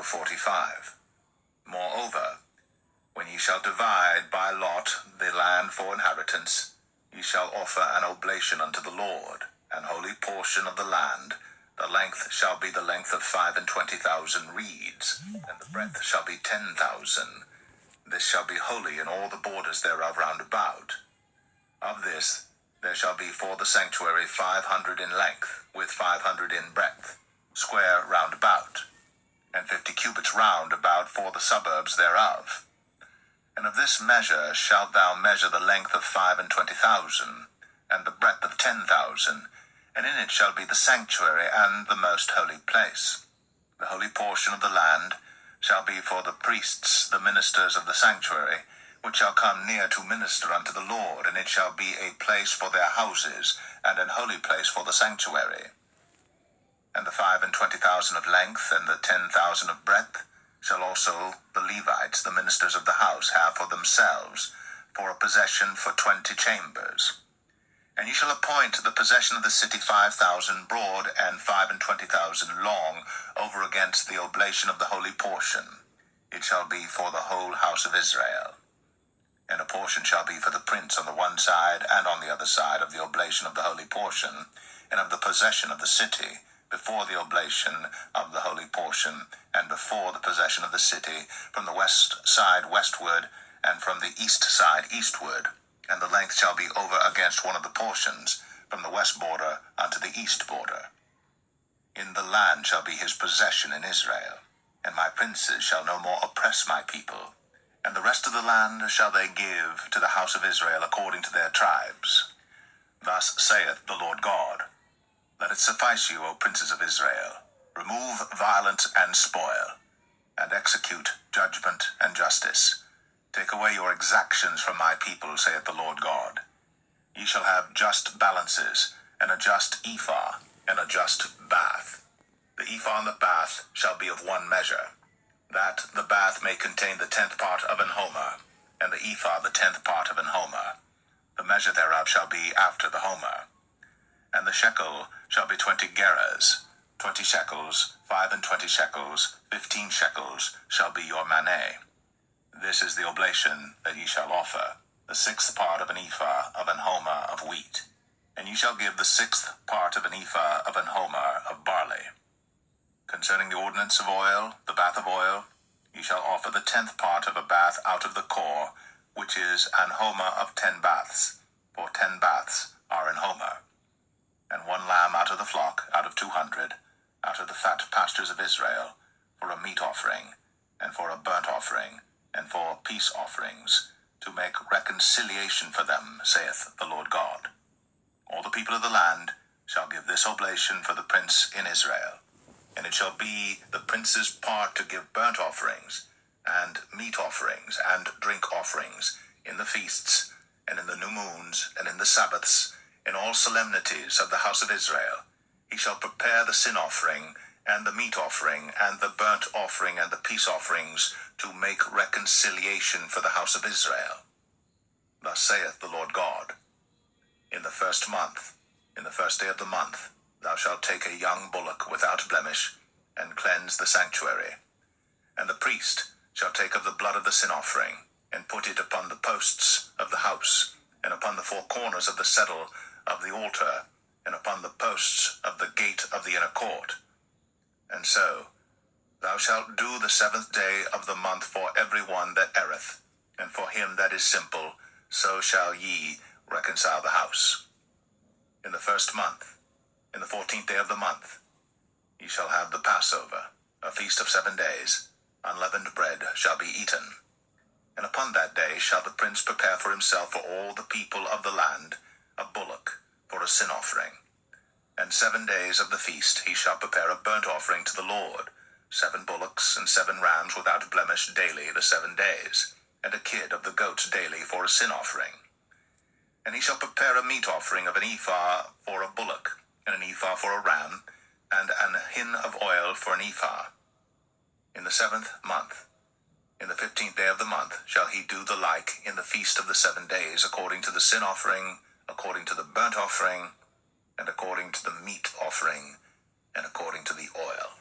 of 45. Moreover, when ye shall divide by lot the land for inheritance, ye shall offer an oblation unto the Lord, an holy portion of the land. The length shall be the length of 25,000 reeds, and the breadth shall be 10,000. This shall be holy in all the borders thereof round about. Of this there shall be for the sanctuary 500 in length, with 500 in breadth, square round about, and 50 cubits round about for the suburbs thereof. And of this measure shalt thou measure the length of 25,000, and the breadth of 10,000, and in it shall be the sanctuary and the most holy place. The holy portion of the land shall be for the priests, the ministers of the sanctuary, which shall come near to minister unto the Lord, and it shall be a place for their houses, and an holy place for the sanctuary. And the 25,000 of length, and the 10,000 of breadth, shall also the Levites, the ministers of the house, have for themselves, for a possession for 20 chambers. And ye shall appoint the possession of the city 5,000 broad, and 25,000 long, over against the oblation of the holy portion. It shall be for the whole house of Israel. And a portion shall be for the prince on the one side, and on the other side of the oblation of the holy portion, and of the possession of the city, before the oblation of the holy portion, and before the possession of the city, from the west side westward, and from the east side eastward. And the length shall be over against one of the portions, from the west border unto the east border. In the land shall be his possession in Israel, and my princes shall no more oppress my people. And the rest of the land shall they give to the house of Israel according to their tribes. Thus saith the Lord God, Let it suffice you, O princes of Israel. Remove violence and spoil, and execute judgment and justice. Take away your exactions from my people, saith the Lord God. Ye shall have just balances, and a just ephah, and a just bath. The ephah and the bath shall be of one measure, that the bath may contain the 10th part of an homer, and the ephah the 10th part of an homer. The measure thereof shall be after the homer. And the shekel shall be 20 gerahs, 20 shekels, 25 shekels, 15 shekels shall be your maneh. This is the oblation that ye shall offer, the 6th part of an ephah of an homer of wheat. And ye shall give the 6th part of an ephah of an homer of barley. Concerning the ordinance of oil, the bath of oil, ye shall offer the 10th part of a bath out of the core, which is an homer of 10 baths, for 10 baths are an homer. And 1 lamb out of the flock, out of 200, out of the fat pastures of Israel, for a meat offering, and for a burnt offering, and for peace offerings, to make reconciliation for them, saith the Lord God. All the people of the land shall give this oblation for the prince in Israel. And it shall be the prince's part to give burnt offerings, and meat offerings, and drink offerings, in the feasts, and in the new moons, and in the Sabbaths, in all solemnities of the house of Israel. He shall prepare the sin offering, and the meat offering, and the burnt offering, and the peace offerings, to make reconciliation for the house of Israel. Thus saith the Lord God, In the 1st month, in the 1st day of the month, thou shalt take a young bullock without blemish, and cleanse the sanctuary. And the priest shall take of the blood of the sin offering, and put it upon the posts of the house, and upon the 4 corners of the settle of the altar, and upon the posts of the gate of the inner court. And so thou shalt do the 7th day of the month for every one that erreth, and for him that is simple, so shall ye reconcile the house. In the 1st month, in the 14th day of the month, ye shall have the Passover, a feast of 7 days. Unleavened bread shall be eaten. And upon that day shall the prince prepare for himself for all the people of the land a bullock for a sin offering. And 7 days of the feast he shall prepare a burnt offering to the Lord, 7 bullocks and 7 rams without blemish daily the 7 days, and a kid of the goats daily for a sin offering. And he shall prepare a meat offering of an ephah for a bullock, and an ephah for a ram, and an hin of oil for an ephah. In the 7th month, in the 15th day of the month, shall he do the like in the feast of the 7 days, according to the sin offering, according to the burnt offering, and according to the meat offering, and according to the oil.